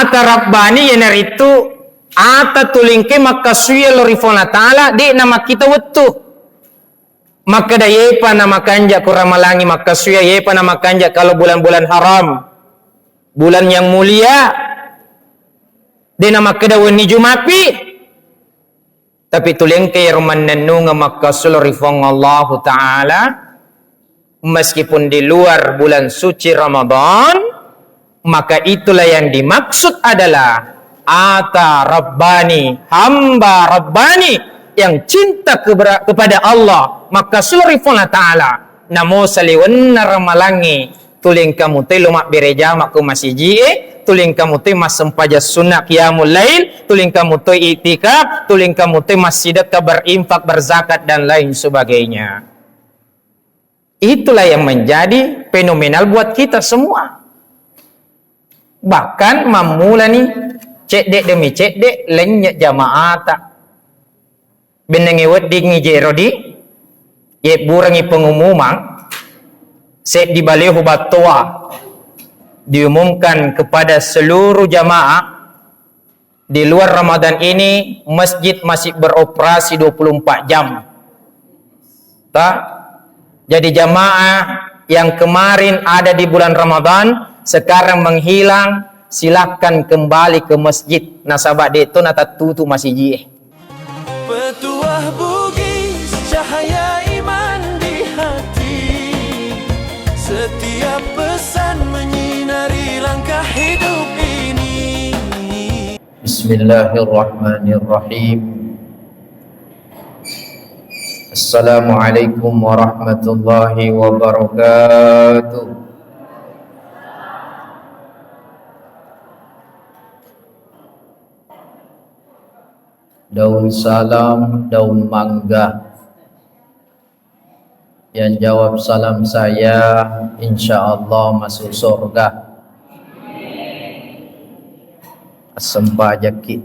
ata rabbani yanaritu ata tulingke makasuya lorifona taala di nama kita wetu maka da yepa nama kanja kuramalangi makasuya yepa nama kanja kalau bulan-bulan haram bulan yang mulia di nama kada wani jumapi tapi tulingke yarman nanunga makasul rifong Allah taala meskipun di luar bulan suci Ramadan maka itulah yang dimaksud adalah ata rabbani, hamba rabbani yang cinta kepada Allah maka sulrifuna ta'ala namo saliwanna ramalangi tuling kamu te lumak bereja maku masiji tuling kamu te mas sempaja sunnah qiyamul lail tuling kamu te itikaf tuling kamu te mas sedekah berinfak berzakat dan lain sebagainya. Itulah yang menjadi fenomenal buat kita semua. Bahkan mamula ni cek demi cek lenyak jamaah tak benengi wedding jero di ye burangi pengumuman set di baleho batoa diumumkan kepada seluruh jamaah di luar Ramadan ini masjid masih beroperasi 24 jam. Tak? Jadi jamaah yang kemarin ada di bulan Ramadan sekarang menghilang, silakan kembali ke masjid. Nasabah itu nata tutu masih jie. Petuah bugis cahaya iman di hati. Setiap pesan menyinari langkah hidup ini. Bismillahirrahmanirrahim. Assalamualaikum warahmatullahi wabarakatuh. Daun salam, daun mangga. Yang jawab salam saya, insyaallah masuk surga. Asempah jakit,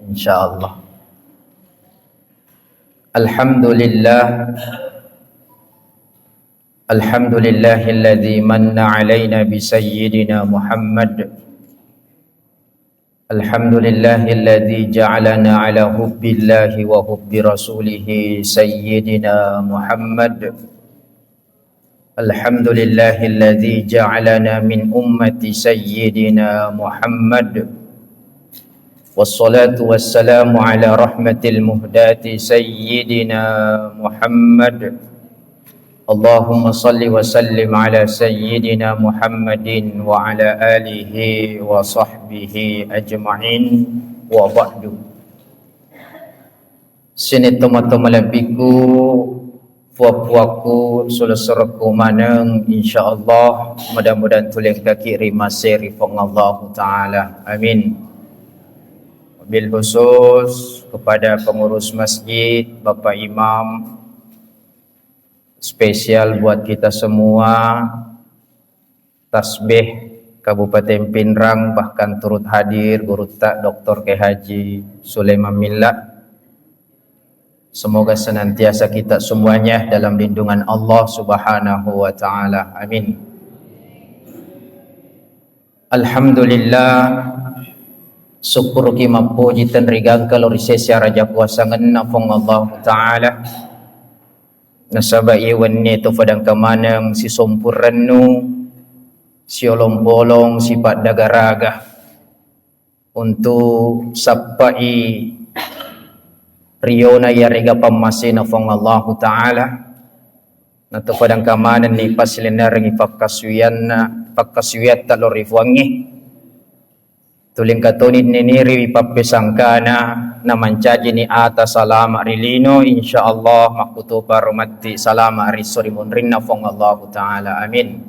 insyaallah. Alhamdulillah. Alhamdulillahilladzi manna alaina bi sayyidina Muhammad. Alhamdulillahilladzi ja'alana ala hubbillahi wa hubbi rasulihi sayyidina Muhammad. Alhamdulillahilladzi ja'alana min ummati sayyidina Muhammad. Wassalatu wassalamu ala rahmatil muhdati sayyidina Muhammad. Allahumma salli wa sallim ala sayyidina Muhammadin wa ala alihi wa sahbihi ajma'in wa ba'du. Sini teman-teman lebiku puak-puaku sulasaraku maneng insyaallah mudah-mudahan tuling kaki rimase rifong Allah Ta'ala. Amin. Bil khusus kepada pengurus masjid, Bapak Imam, spesial buat kita semua, tasbih Kabupaten Pinrang, bahkan turut hadir Guru Tak Dr. K. Haji Sulaiman Millah. Semoga senantiasa kita semuanya dalam lindungan Allah Subhanahu wa Ta'ala. Amin. Alhamdulillah, syukur kima puji dan rigang kalau risesya raja kuasa ngenafong Allah Ta'ala. Nasabah iwan ni tu fadang kamanang si sompuranu si olong-bolong sifat dagaraga untuk sapai riona ya riga pamasina fong Allah Ta'ala. Natu fadang kamanan ni pasilinar ngi pakasuyat talorifuangi tuling katonit niniri wipapesangkana namancaji ni atas salama rilino insyaallah makutu parumati salama risorimun rinna fong Allah Ta'ala. Amin.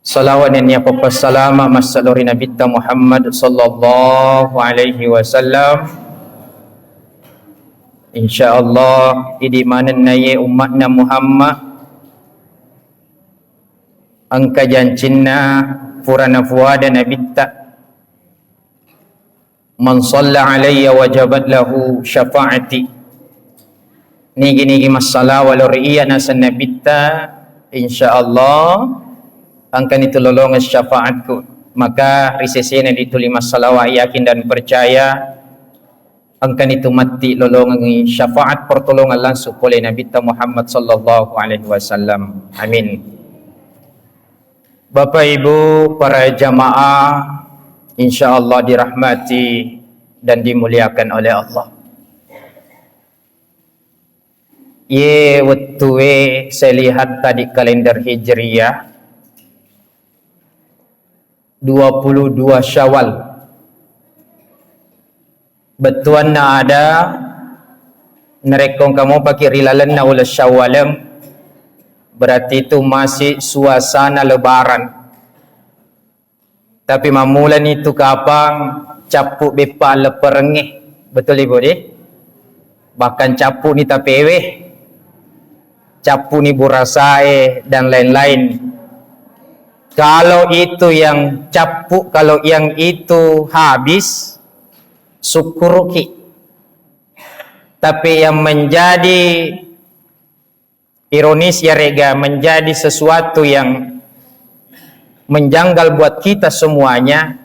Salawan ya papas salama masalori Nabi Muhammad sallallahu alaihi wasallam. Insyaallah idi manan naye umatna Muhammad angka jancinna purana fuada Nabi man shalla alayya wajabat lahu syafaati. Nigi masalah walau riya nasan nabita insyaallah angkan itu lolongan syafaatku. maka risesi yang ditulima salawat yakin dan percaya angkan itu mati lolongan syafaat pertolongan langsung oleh Nabi Muhammad sallallahu alaihi wasallam. Amin. Bapak Ibu para jamaah insyaallah dirahmati dan dimuliakan oleh Allah. Waktu saya lihat tadi kalender Hijriyah 22 Syawal. Betuan na ada nerekong kamu pakai rilalan na ulas Syawalem, berarti itu masih suasana lebaran. Tapi mamulan itu kapang capuk bepa leperengeh. Betul Ibu di? Bahkan capuk ni tapewe, capuk ni burasae dan lain-lain. Kalau itu yang capuk, kalau yang itu habis, syukuruki. Tapi yang menjadi ironis ya rega, menjadi sesuatu yang menjanggal buat kita semuanya.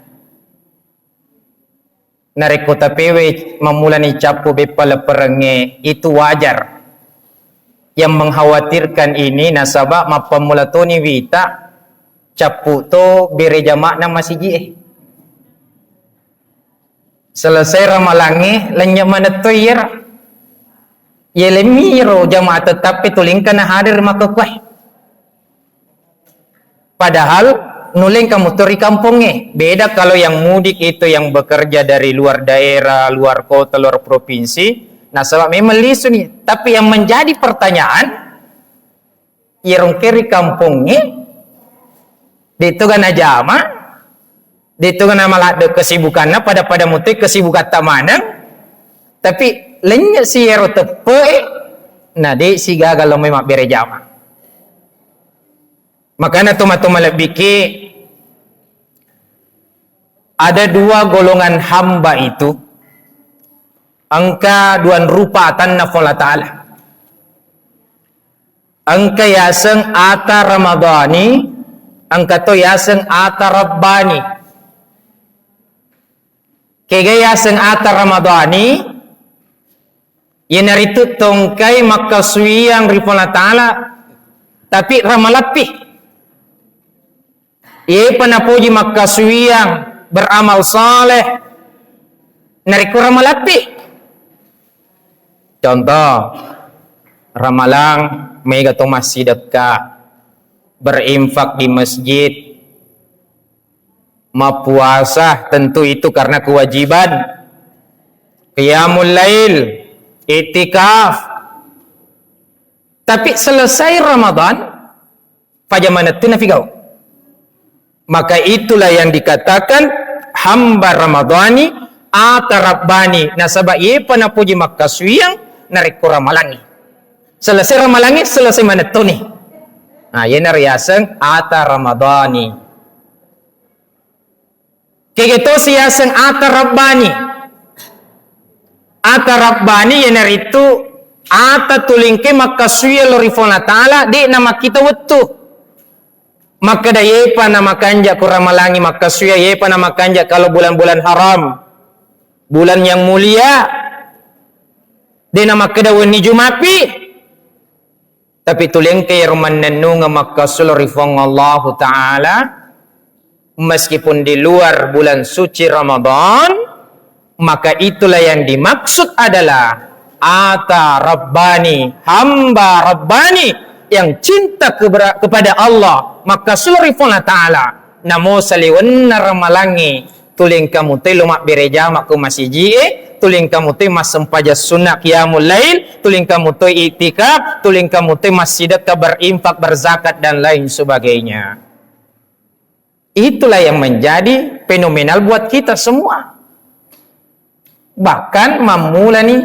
Nareko tapewe memulani capuk bepala perenge itu wajar. Yang mengkhawatirkan ini nasabak mapamulatoni wita capuk to bere jamak na masjid. Selesai ramalangi lenya mana toyer. Ye lemiro jamaah tetapi tulingkan hadir maka kuah. Padahal nuling kamu turi kampungnya. Beda kalau yang mudik itu yang bekerja dari luar daerah, luar kota, luar provinsi. Nah sebab memang lisu nih. Tapi yang menjadi pertanyaan, yerong kiri kampungnya, itu kan ajama, itu kan malah ada kesibukannya pada mutik kesibukan tamanang, tapi lenyap si yero tepe, nah di si gagal lo memang bere jama. Makanya tuma-tuma lebih ke ada dua golongan hamba itu, angka duan rupa tanna Allah Ta'ala. Angka yaseng ata Ramadhani, angka to yaseng ata Rabbani. Kega yaseng ata Ramadhani, yenaritu tongkai makasui yang rifona ta'ala, tapi ramalapi. Ia panapuji makasui yang beramal saleh, nariku ramalapi. Contoh, ramalang mega to masjid dekat, berinfak di masjid, mapuasa tentu itu karena kewajiban, qiyamul lail, itikaf. Tapi selesai Ramadan, fajamanat tu nafigau. Maka itulah yang dikatakan hamba Ramadhani ata Rabbani. Nasaba ye panapuji makasuyang narik ramalangi. Selesai ramalangi, selesai manetuni. Nah, ye nariyaseng ata Ramadhani. Kegeto siyaseng ata Rabbani. Ata Rabbani ye naritu ata tulingke makasuya lorifona ta'ala di nama kita wetu. Maka da yepa nama kanja kuramalangi makasuya yepa nama kanja kalau bulan-bulan haram. Bulan yang mulia. Di nama kedawani jumapi. Tapi tulingke yerman nenunga makasul rifong Allah Ta'ala. Meskipun di luar bulan suci Ramadan, maka itulah yang dimaksud adalah ata Rabbani, hamba Rabbani yang cinta kepada Allah, maka sulrifuna ta'ala namo saliwan ramalangi tuling kamu te lumak bereja maku masiji, tuling kamu te mas sempaja sunnah qiyamul lail, tuling kamu te itikaf, tuling kamu te masjidat berinfak, berzakat dan lain sebagainya. Itulah yang menjadi fenomenal buat kita semua. Bahkan mamula nih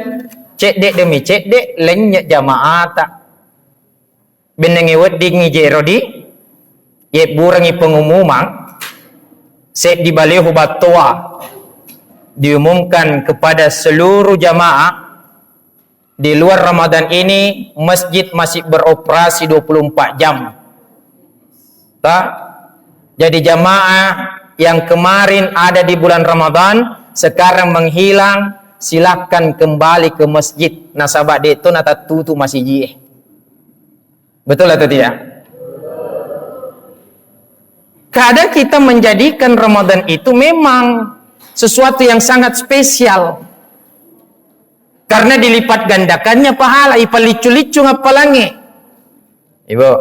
cek demi cek lenyak jamaah tak benengi wedding jero di ye burangi pengumuman set di baleho batoa diumumkan kepada seluruh jamaah di luar Ramadan ini masjid masih beroperasi 24 jam. Tak? Jadi jamaah yang kemarin ada di bulan Ramadan sekarang menghilang, silakan kembali ke masjid. Nasabah itu nata tutu masih jie. Betul atau tidak? Kadang kita menjadikan Ramadan itu memang sesuatu yang sangat spesial. Karena dilipat gandakannya pahala, ipalicu-licu ngapalangi. Ibu.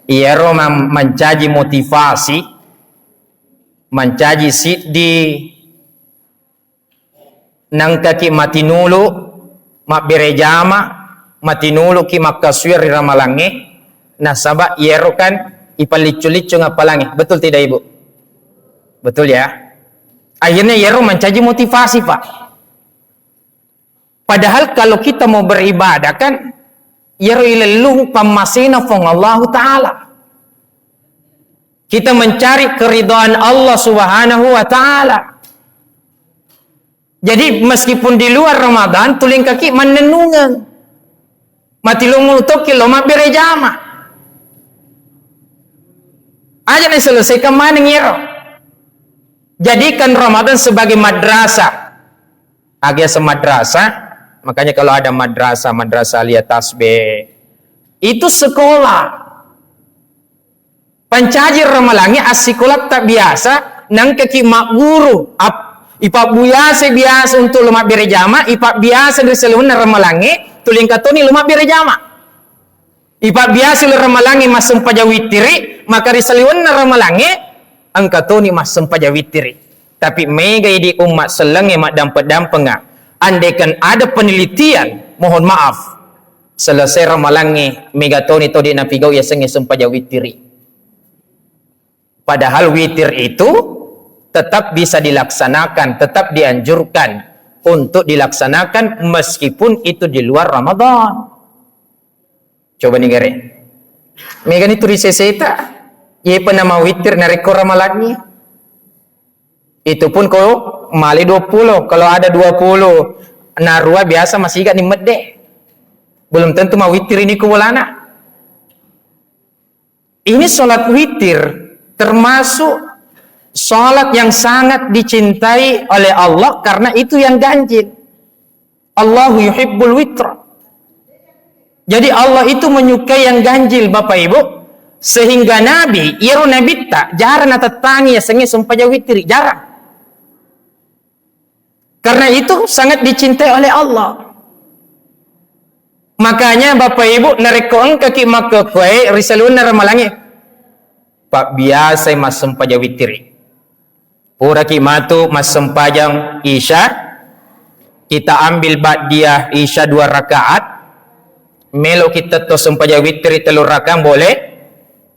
Iya Roma mencaji motivasi, mencaji di nang kaki matinulu, mak berejama, matinulu ki makaswir ramalangi, nasabak iero kan ipalicu-licu ngapalangi. Betul tidak Ibu? Betul ya? Akhirnya iero mencaji motivasi Pak. Padahal kalau kita mau beribadah kan iero ilelung pamasina fong Allah Ta'ala. Kita mencari keridhaan Allah Subhanahu wa Ta'ala. Jadi meskipun di luar Ramadan tuling kaki menenungan. Mati lungu toki lo mak berejama. Aja nih selesaikan mana ngiro. Jadikan Ramadan sebagai madrasah. Agak semadrasah. Makanya kalau ada madrasah lihat tasbih. Itu sekolah. Pencaji ramalangi asikolat tak biasa. Nang kaki mak guru. Ipak biasa untuk lemak berejama. Ipak biasa dari seluruh ramalangi. Tuling katoni lemak berejama. Ipak biasa dari ramalangi masem pajawitiri. Maka dari seluruh ramalangi. Angkatoni masem pajawitiri. Tapi mega di umat selengi mak dampet-dampengah. Andaikan ada penelitian, mohon maaf, selesai ramalangi megatoni to di napigau ya sengi sempaja witiri. Padahal witir itu tetap bisa dilaksanakan, tetap dianjurkan untuk dilaksanakan meskipun itu di luar Ramadan. Coba nih gare. Megan itu riseseta, ye penama witir nariko ramalangi. Itu pun kalau mali 20, kalau ada 20 narua biasa masih gak nimedde. Belum tentu mau witir ini kuwalana. Ini sholat witir termasuk sholat yang sangat dicintai oleh Allah karena itu yang ganjil. Allahu yuhibbul witra. Jadi Allah itu menyukai yang ganjil Bapak Ibu. Sehingga Nabi, iru Nabi tak jarang atatangi ya sengi sumpah witir, jarang. Karena itu sangat dicintai oleh Allah. Makanya Bapak Ibu narekong kaki maka kue risalun ramalangi. Pak biasa mas sempaja witiri. Pura ki matu mas sempajang isya. Kita ambil ba'diyah isya 2 rakaat. Melo kita to sempaja witiri 3 rakaat boleh.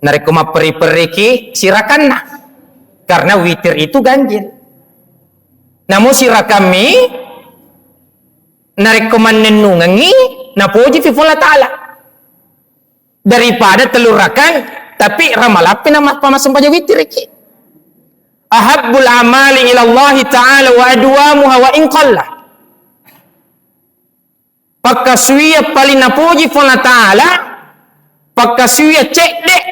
Narekong maperi-peri ki sirakan nah. Karena witir itu ganjil. Namun sira kami narekoman nenungangi napuji fi Allah Ta'ala daripada telurakan tapi ramalapi nama pamasam paja witir iki. Ahabbul amali ila Allah Ta'ala wa adwamuha wa in qalla. Pakasuya paling napuji fi Allah Ta'ala pakasuya cek dek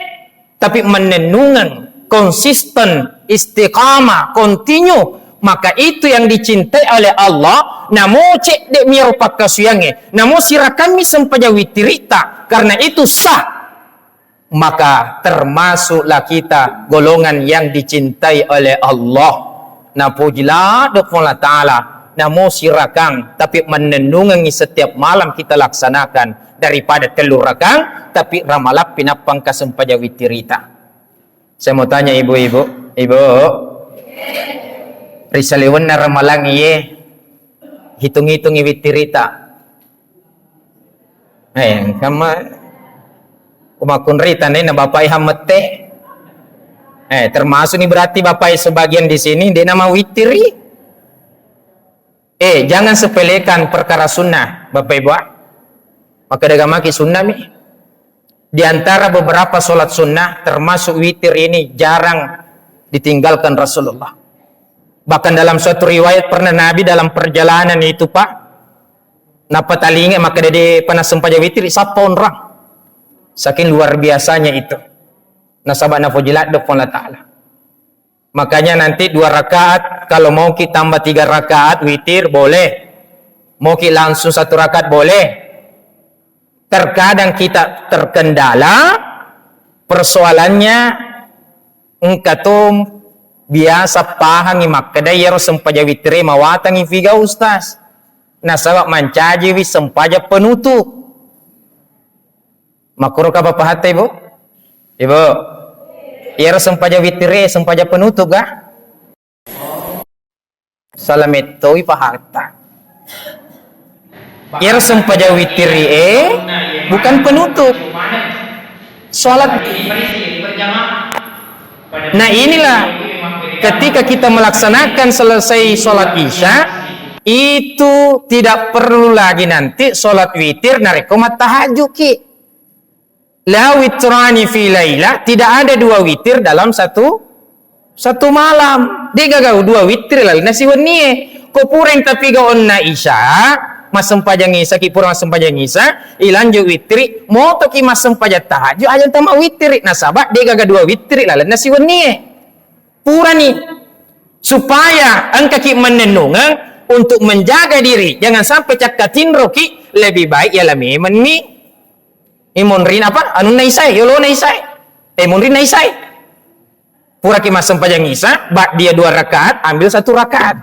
tapi menenungan konsisten istiqamah continue. Maka itu yang dicintai oleh Allah. Namo cek dek miro pakasuyange. Namo sirakan mi sempaja witirita. Karena itu sah. Maka termasuklah kita golongan yang dicintai oleh Allah. Napujilah dok Allah Ta'ala. Namo sirakan. Tapi menenungi setiap malam kita laksanakan. Daripada telurakan. Tapi ramalah pinapang kasempaja witirita. Saya mau tanya ibu-ibu. Ibu. Risaliwan na ramalang iye hitung-hitung iwitirita kama umakun rita na bapai hamete termasuk nih berarti bapai sebagian di sini dia nama witiri jangan sepelekan perkara sunnah Bapak Ibu maka dagamaki sunnah mi di antara beberapa sholat sunnah termasuk witir ini jarang ditinggalkan Rasulullah. Bahkan dalam suatu riwayat pernah Nabi dalam perjalanan itu Pak napa talinga maka dia pernah sempaja witir sapa orang saking luar biasanya itu Nasabak na fujilat depan Allah Ta'ala. Makanya nanti 2 rakaat, kalau mau kita tambah 3 rakaat witir boleh. Mau kita langsung 1 rakaat boleh. Terkadang kita terkendala persoalannya engkatum biasa pahangi makada yero sempaja witre mawatangi figa ustaz. Nasabak mancaji wi sempaja penutup. Makro ka papahata ibu? Ibu, yero sempaja witre sempaja penutup kah? Salametoi pahata. Yero sempaja witre bukan penutup. Sholat. Nah inilah ketika kita melaksanakan selesai sholat isya, itu tidak perlu lagi nanti sholat witir narekomat tahajud ki. La witrani fi laila, tidak ada 2 witir dalam satu malam. Dia gagau 2 witir lah nasi wenie. Ko pureng tapi gaonna isya, masem pajang isa ki purang masem pajang isa, ilanju witri, moto ki masem pajang tahajud aja tama witri. Nasabak dia gaga 2 witri lah nasi wenie. Pura nih supaya engkau ki menenungan untuk menjaga diri, jangan sampai cakatin roki lebih baik ya lami meni imonrin apa anu naisai yolo naisai imonrin naisai pura ki masem pajang isa bak dia 2 rakaat ambil 1 rakaat.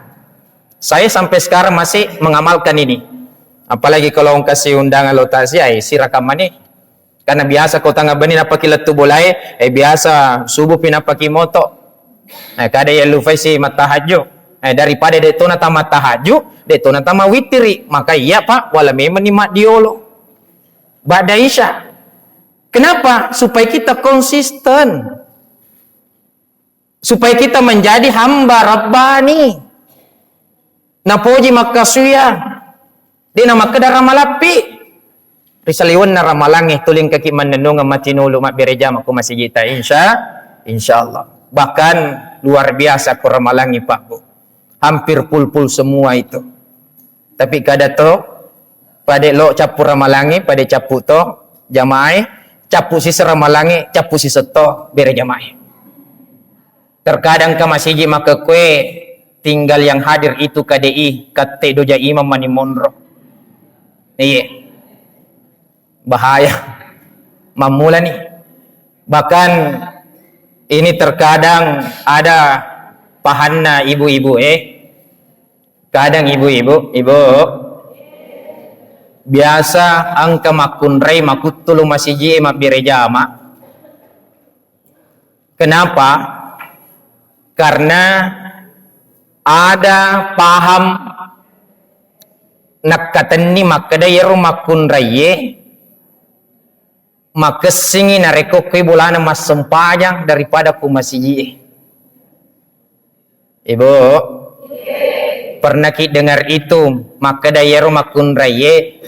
Saya sampai sekarang masih mengamalkan ini, apalagi kalau orang kasih undangan lotasi si rakaman nih karena biasa kau tangga benih apa kiletu bolai biasa subuh pinapa ki moto kada ya lufai si matahaju. Daripada detona tama tahajud, detona tama witri, maka iya pak, wala memang mak diolo. Ba'da isya. Kenapa? Supaya kita konsisten. Supaya kita menjadi hamba Rabbani. Napoji makasuya. Di nama kedar ramalapi. Risaliwan na ramalangi tuling kaki menenung matinulu mak bereja maku masih kita insya Allah. Bahkan luar biasa ku ramalangi pak bu. Hampir pul-pul semua itu. Tapi kada to pada lo capu ramalangi pada capu to jamaah capu si ramalangi capu si seto bere jamaah. Terkadang ka masjid maka kue tinggal yang hadir itu KDI kate doja imam mani monro. Iya. Bahaya. Mamula nih. Bahkan ini terkadang ada pahanna ibu-ibu kadang ibu biasa angka makunrei makutulu masiji mak birejama. Kenapa? Karena ada paham nakatani makadayeru makunrei makesingi nareko kue bulana mas sempajang daripada ku masiji. Ibu, pernah kita dengar itu maka dayeru makun raye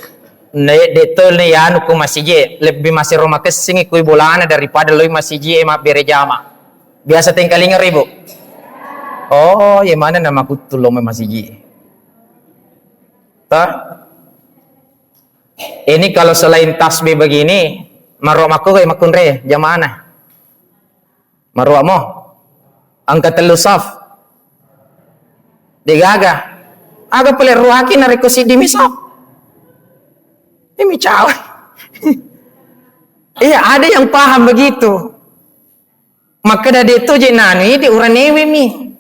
detol ne yanu ku masije lebih masih roma kesingi ku bolana daripada loi masije mak berejama. Biasa tengkalingar ibu. Oh, ya mana nama ku tulong masije. Tah. Ini kalau selain tasbih begini, marwa maku kayak makun raye jamana. Marwa mo angkat telu saf. Digaga aga pele ruaki nariko si dimisok ini cawe. Iya ada yang paham begitu maka dari itu jenani di uranewe mi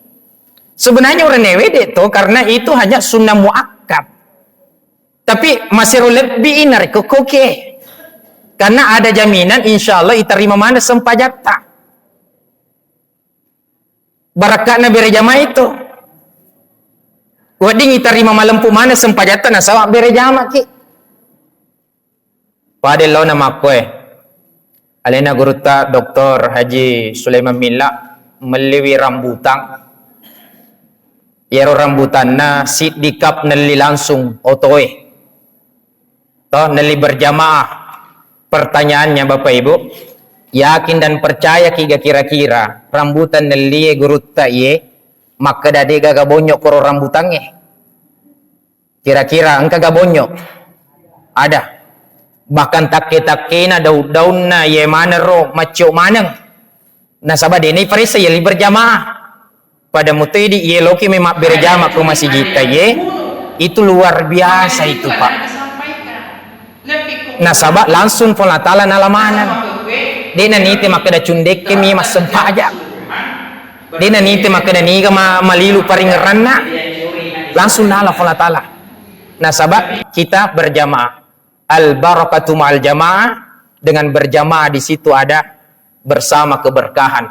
sebenarnya uranewe itu karena itu hanya sunnah muakkad tapi masih lebih nariko koke karena ada jaminan insyaallah iterima mana sempajata barakatna berejama itu. Wading itarima malampu mana sempajatan na sawa berejama ki. Pada lo nama kue. Alena guruta Dr. Haji Sulaiman Milla meliwi rambutan. Yero rambutan na sit dikap neli langsung otoe. Toh neli berjamaah. Pertanyaannya Bapak Ibu, yakin dan percaya kira-kira rambutan neli guruta ye maka dade gaga bonyok koro rambutannya. Kira-kira engka gaga bonyok. Ada. Bahkan take-takena daun-daunna ye mana ro macio maneng. Nasabah ini parisa ye berjamaah. Pada mutidi ye loki memang berjamaah ke masjid kita ye. Itu luar biasa itu Pak. Nasabah langsung pola tala nalamanan. Dena nite makada cundek kemi mas sempaja. Dena nite makada niga malilu paringeranna. Langsung nala pola tala. Nasabah kita berjamaah. Al barakatu ma'al jamaah. Dengan berjamaah di situ ada bersama keberkahan.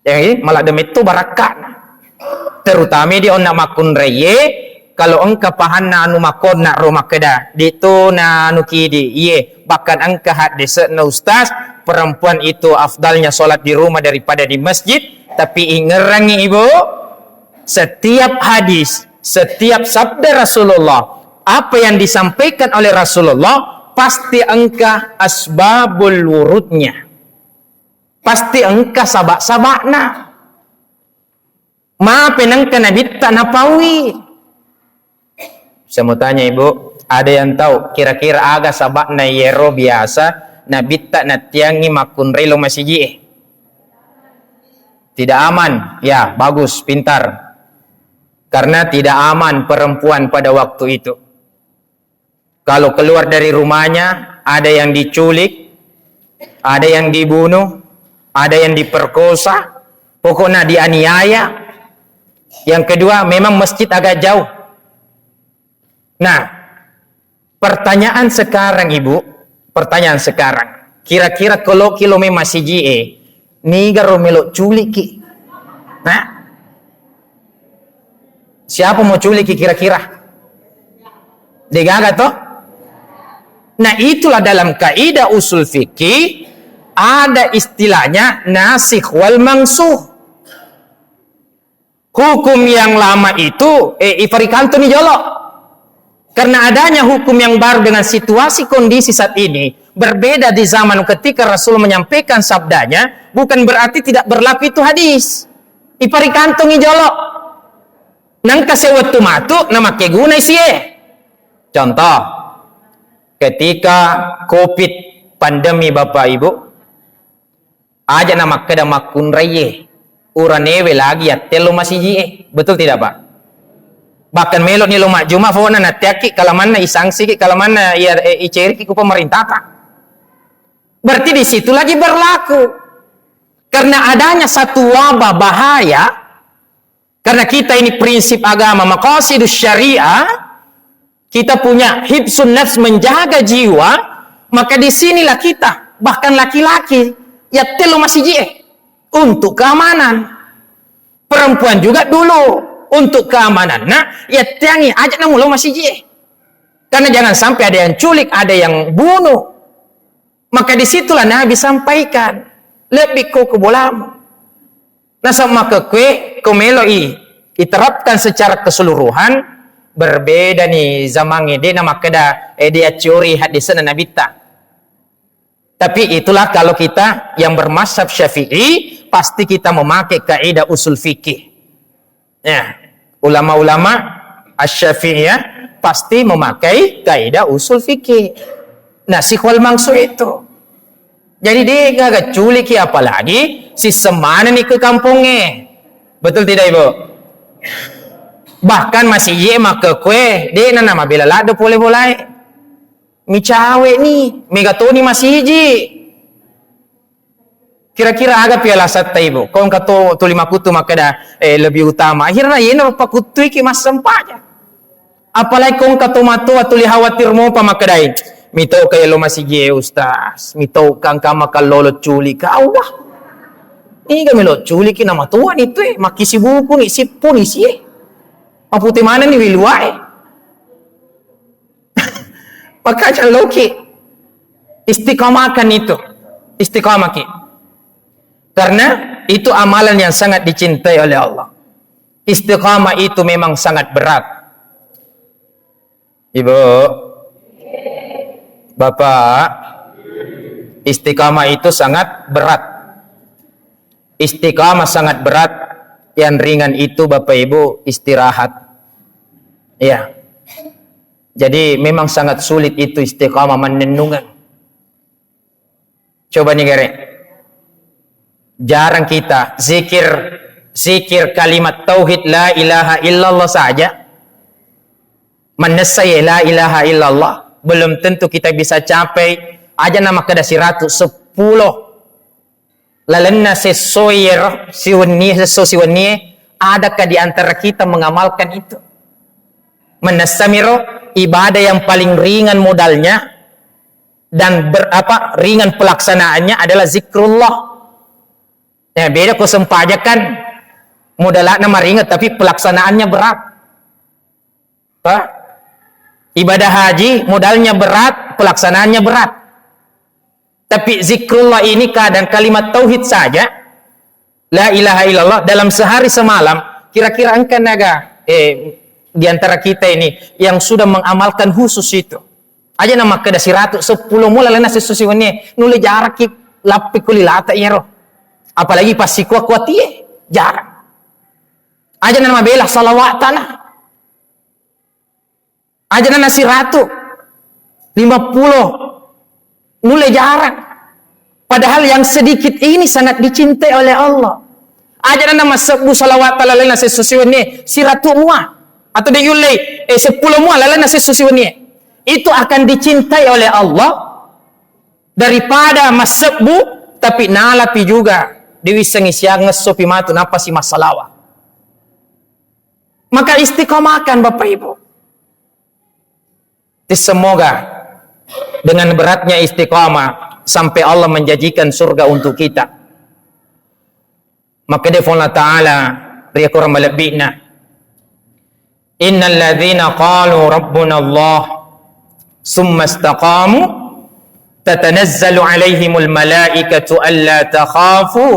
Yang malah demi itu barakat. Terutama di onna makun reye, kalau engka pahanna anu makon na rumah keda, itu na anu kidi, ye, bahkan engka hadis na ustaz, perempuan itu afdalnya sholat di rumah daripada di masjid, tapi ingerangi ibu, setiap hadis, setiap sabda Rasulullah, apa yang disampaikan oleh Rasulullah, pasti engka asbabul wurudnya. Pasti engka sabak-sabakna. Maafin engka nabi tak napawi. Saya mau tanya ibu, ada yang tahu kira-kira agak sabakna yero biasa nabi tak natiangi makun relo masih tidak aman. Ya, bagus, pintar. Karena tidak aman perempuan pada waktu itu. Kalau keluar dari rumahnya, ada yang diculik, ada yang dibunuh, ada yang diperkosa, pokoknya dianiaya. Yang kedua, memang masjid agak jauh. Nah, pertanyaan sekarang ibu, pertanyaan sekarang, kira-kira kalau kilome masih jie, niga romelo culiki. Nah, siapa mau culiki kira-kira? Degaga toh? Nah, itulah dalam kaidah usul fikih ada istilahnya nasikh wal mansuh. Hukum yang lama itu ifarikanto ni jolo. Karena adanya hukum yang baru dengan situasi kondisi saat ini berbeda di zaman ketika Rasul menyampaikan sabdanya, bukan berarti tidak berlaku itu hadis. Ifarikanto ni jolo. Nang kasewatu matu nama keguna isie. Contoh, ketika COVID pandemi Bapak Ibu, aja nama kada makun raye, uranewe lagi ya telo masih jie, betul tidak Pak? Bahkan melok ni loma juma fona na tiaki kalau mana isangsi kalau mana ya iceri ku pemerintah tak. Berarti di situ lagi berlaku. Karena adanya satu wabah bahaya, karena kita ini prinsip agama maqasidus syariah, kita punya hibsun nafs menjaga jiwa, maka di sinilah kita, bahkan laki-laki, ya telo masih jie untuk keamanan. Perempuan juga dulu untuk keamanan. Nah, ya tiangi aja namu lo masih jie. Karena jangan sampai ada yang culik, ada yang bunuh. Maka disitulah Nabi sampaikan, lebih kau kebolamu. Nah, sama kekwe komeloi diterapkan secara keseluruhan. Berbeda nih zamannya dia nama keda dia curi hadis Nabi tak. Tapi itulah kalau kita yang bermazhab Syafi'i pasti kita memakai kaidah usul fikih. Ya, ulama-ulama Asy-Syafi'iyah pasti memakai kaidah usul fikih. Nasikh wal mansuh itu. Jadi dia gak culik apalagi si semana nih ke kampungnya. Betul tidak Ibu? Bahkan masih ye maka kue dia nama bela lado boleh mi cawe nih megatoni masih hiji. Kira-kira agak piala sata Ibu. Kau kata tulima kutu maka dah lebih utama. Akhirnya ye rupa kutu iki mas sempatnya. Apalagi kau kata matua tuli khawatir mau pa maka dah. Mito kaya lo masih ye ustaz. Mito kang kama kalolo culi kau wah. Ini kami lo culi ki nama tuan itu makisi buku ni sipun isi. Maputi mana ni wiluai. Makanya loki istiqamakan itu. Istiqamah ki. Karena itu amalan yang sangat dicintai oleh Allah. Istiqamah itu memang sangat berat. Ibu, Bapak, istiqamah itu sangat berat. Istiqamah sangat berat. Yang ringan itu Bapak Ibu istirahat. Ya. Jadi memang sangat sulit itu istiqamah menenungan. Coba nih Gere. Jarang kita zikir kalimat tauhid la ilaha illallah saja. Menasai la ilaha illallah. Belum tentu kita bisa capai aja nama kada 110. Lalenna sesuai siwani adakah di antara kita mengamalkan itu? Menasamiro ibadah yang paling ringan modalnya dan ringan pelaksanaannya adalah zikrullah. Ya, beda kau sempajakan modalnya ringan tapi pelaksanaannya berat. Pak, ibadah haji modalnya berat, pelaksanaannya berat. Tapi zikrullah ini keadaan kalimat tauhid saja, la ilaha illallah dalam sehari semalam, kira-kira engkau naga di antara kita ini yang sudah mengamalkan khusus itu. Aja nama kada 110 mula lena sesusiwannya nuli jarak lapi kulilata iro. Apalagi pas si kuat ie jarak. Aja nama bela salawatana. Aja nama 150 mulai jarang. Padahal yang sedikit ini sangat dicintai oleh Allah. Aja nama 10 salawat lalana sesusiwannya 100 muah. Atau dia yulai 10 muah lalana sesusiwannya. Itu akan dicintai oleh Allah daripada masakbu tapi nalapi juga diwisang isyang sopi matu napa si masalawa. Maka istiqomahkan Bapak Ibu. Semoga dengan beratnya istiqamah sampai Allah menjanjikan surga untuk kita. Maka dia Allah Ta'ala riyakur malabina. Innal ladzina qalu rabbuna Allah summa istaqamu tatanazzalu alaihimul malaikatu alla takhafu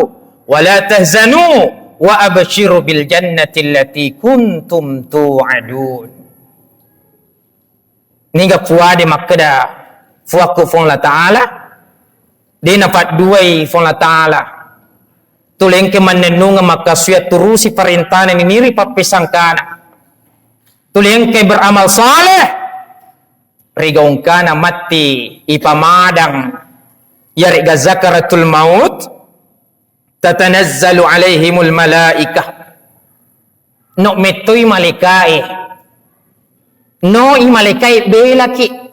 wa la tahzanu wa abshiru bil jannati allati kuntum tu'adun. Niga puade makada fuaku fon la ta'ala di napat duai fon la ta'ala tulengke manenunga maka suya turusi perintahnya niri papisangkana tulengke beramal saleh rigaungkana mati ipamadang yari gazakaratul maut tatanazzalu alaihimul malaikah no metoi malaikai no i malaikai belaki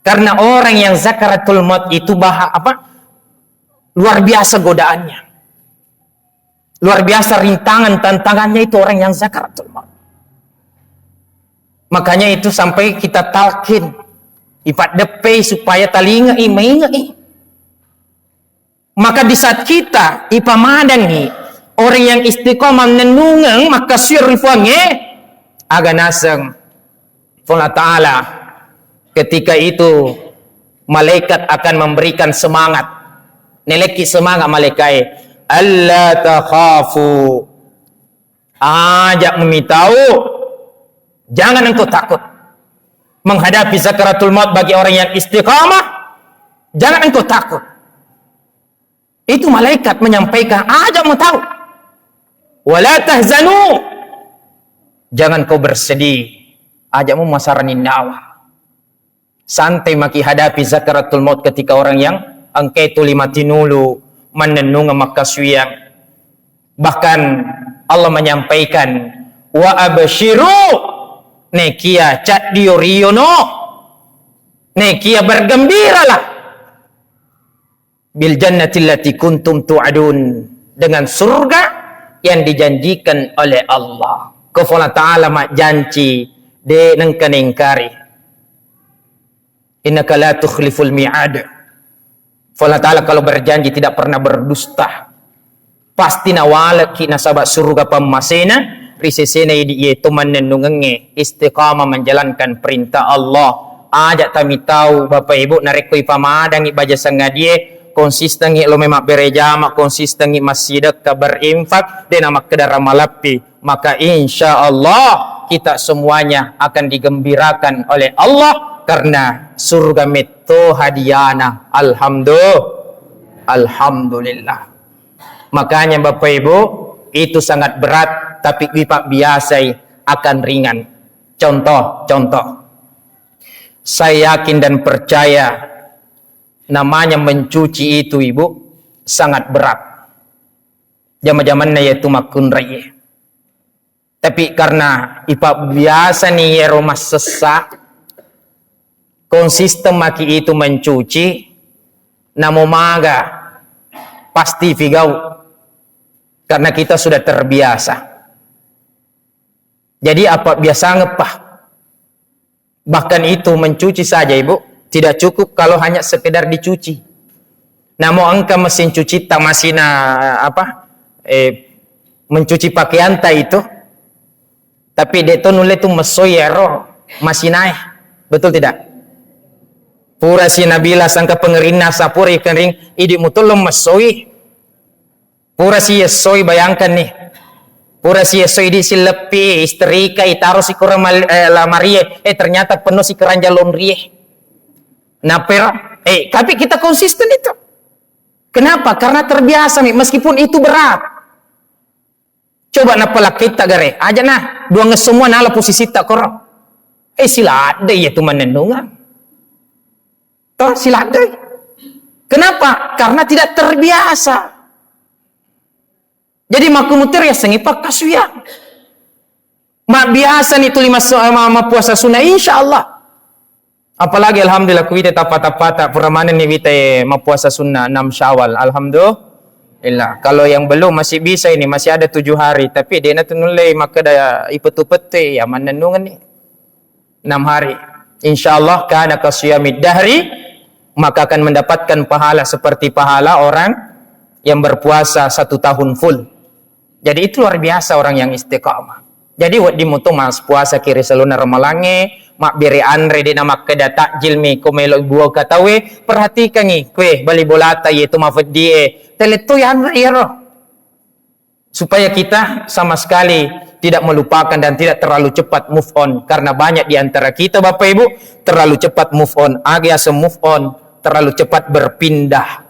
karena orang yang zakaratul maut itu luar biasa godaannya, luar biasa rintangan tantangannya itu orang yang zakaratul maut. Makanya itu sampai kita talkin ipat depe supaya talinga maingai. Maka di saat kita ipamadangi orang yang istiqomah menenungang maka syirrifange aga nasang Allah Ta'ala ketika itu malaikat akan memberikan semangat neleki semangat malaikat alla takhafu ajak memitau jangan engkau takut menghadapi zakaratul maut bagi orang yang istiqamah. Jangan engkau takut. Itu malaikat menyampaikan ajak mau tahu. Wala tahzanu. Jangan kau bersedih. Ajakmu masaranin nawa. Santai maki hadapi zakaratul maut ketika orang yang angketu lima tinulu menenung makasuyang. Bahkan Allah menyampaikan wa abshiru nekia cat dioriono nekia bergembiralah bil jannati allati kuntum tu'adun dengan surga yang dijanjikan oleh Allah. Kufala ta'ala mak janji de nengkan ingkari innaka la tukhliful mi'ad. Allah Ta'ala kalau berjanji tidak pernah berdusta. Pasti nawala ki nasabak surga pamasena risesena yaitu menenungannya istiqamah menjalankan perintah Allah. Ajak kami tahu Bapak Ibu narekoi pamadang ibaja sangadie konsisten lo memak berejama konsisten masjid kabar infak dan nama kedara malapi maka insya Allah kita semuanya akan digembirakan oleh Allah karena surga meto hadiana. Alhamdulillah. Makanya Bapak Ibu itu sangat berat tapi kita biasa akan ringan. Contoh. Saya yakin dan percaya namanya mencuci itu Ibu sangat berat. Jama-jaman na yaitu makun raya. Tapi karena ipa biasa ni yero mas sesak, konsisten maki itu mencuci, namo maga pasti figau. Karena kita sudah terbiasa. Jadi apa biasa ngepah. Bahkan itu mencuci saja ibu, tidak cukup kalau hanya sekedar dicuci. Namo angka mesin cuci tak masih mencuci pakaian ta itu. Tapi deto nule tu mesoyero masih naik. Betul tidak? Pura si Nabila sangka pengerina sapura ikan ring idi mutulong masoi. Pura si Yesoi bayangkan nih. Pura si Yesoi di si lepi istrika itaruh si kurang lamarie. Ternyata penuh si keranja laundry. Napera. Tapi kita konsisten itu. Kenapa? Karena terbiasa meskipun itu berat. Coba napalak kita gare. Aja nah. Dua semua nala posisi tak korang. Sila ada ya tu menenungan. Toh sila ada. Kenapa? Karena tidak terbiasa. Jadi makumutir ya sengipak kasuya. Mak biasa nih tu lima puasa sunnah insya Allah. Apalagi alhamdulillah kuita tapa-tapa peramanan nih kita puasa sunnah 6 Syawal. Alhamdulillah. Kalau yang belum masih bisa ini, masih ada 7 hari. Tapi dia nak nulai maka dah ipet-upet ya menenungan ni 6 hari. InsyaAllah kana kasiyamid dahri, maka akan mendapatkan pahala seperti pahala orang yang berpuasa 1 tahun full. Jadi itu luar biasa orang yang istiqamah. Jadi wad dimutu mas puasa kiri seluna ramalange, mak biri andre di nama keda takjil mi komelo buah katawe, perhatikan ni kue bali bolata yaitu mafad die teletu yang iro. Supaya kita sama sekali tidak melupakan dan tidak terlalu cepat move on. Karena banyak di antara kita Bapak Ibu terlalu cepat move on. Agak move on, terlalu cepat berpindah.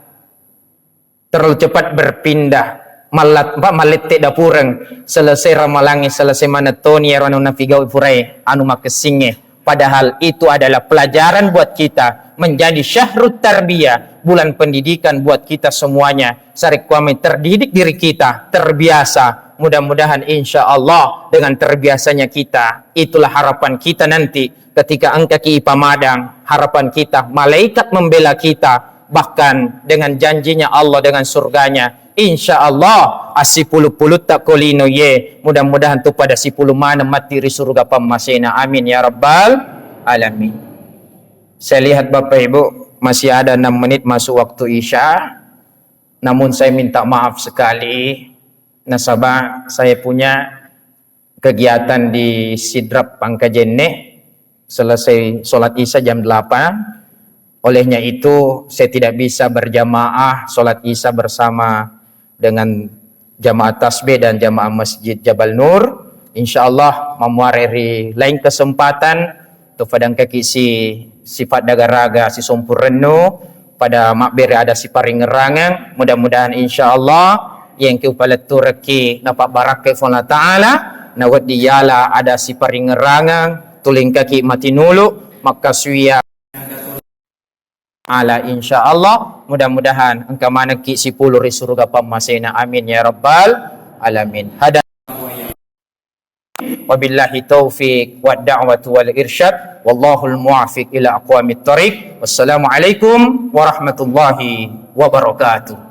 Terlalu cepat berpindah. Malete dapureng selesai ramalangi selesai manetoni anu nafigau furai anu makesinge. Padahal itu adalah pelajaran buat kita menjadi syahrut tarbiyah, bulan pendidikan buat kita semuanya. Sarik kami terdidik diri kita, terbiasa. Mudah-mudahan insya Allah dengan terbiasanya kita, itulah harapan kita nanti ketika angka ki pamadang. Harapan kita malaikat membela kita, bahkan dengan janjinya Allah dengan surganya. Insya Allah asipuluh-puluh tak kolino ye. Mudah-mudahan tu pada sipuluh mana mati di surga pamasena. Amin ya rabbal alamin. Saya lihat Bapak Ibu masih ada 6 menit masuk waktu Isya. Namun saya minta maaf sekali. Nasabah saya punya kegiatan di Sidrap Pangkajene. Selesai sholat Isya jam 8. Olehnya itu saya tidak bisa berjamaah sholat Isya bersama dengan jamaah tasbih dan jamaah Masjid Jabal Nur. InsyaAllah memuariri lain kesempatan tu padang kaki si sifat dagaraga si sompurenu pada makbir ada si paringerangan. Mudah-mudahan insyaAllah yang kepala turki napak barakai Allah Ta'ala nawat diyala ada si paringerangan tuling kaki mati nulu maka suya ala insyaallah. Mudah-mudahan engkau mana ki 10 ri surga pamasena. Amin ya rabbal alamin. Hada wabillahi taufiq wad da'watu wal irsyad wallahul muwaffiq ila aqwamit thariq. Wassalamu alaikum warahmatullahi wabarakatuh.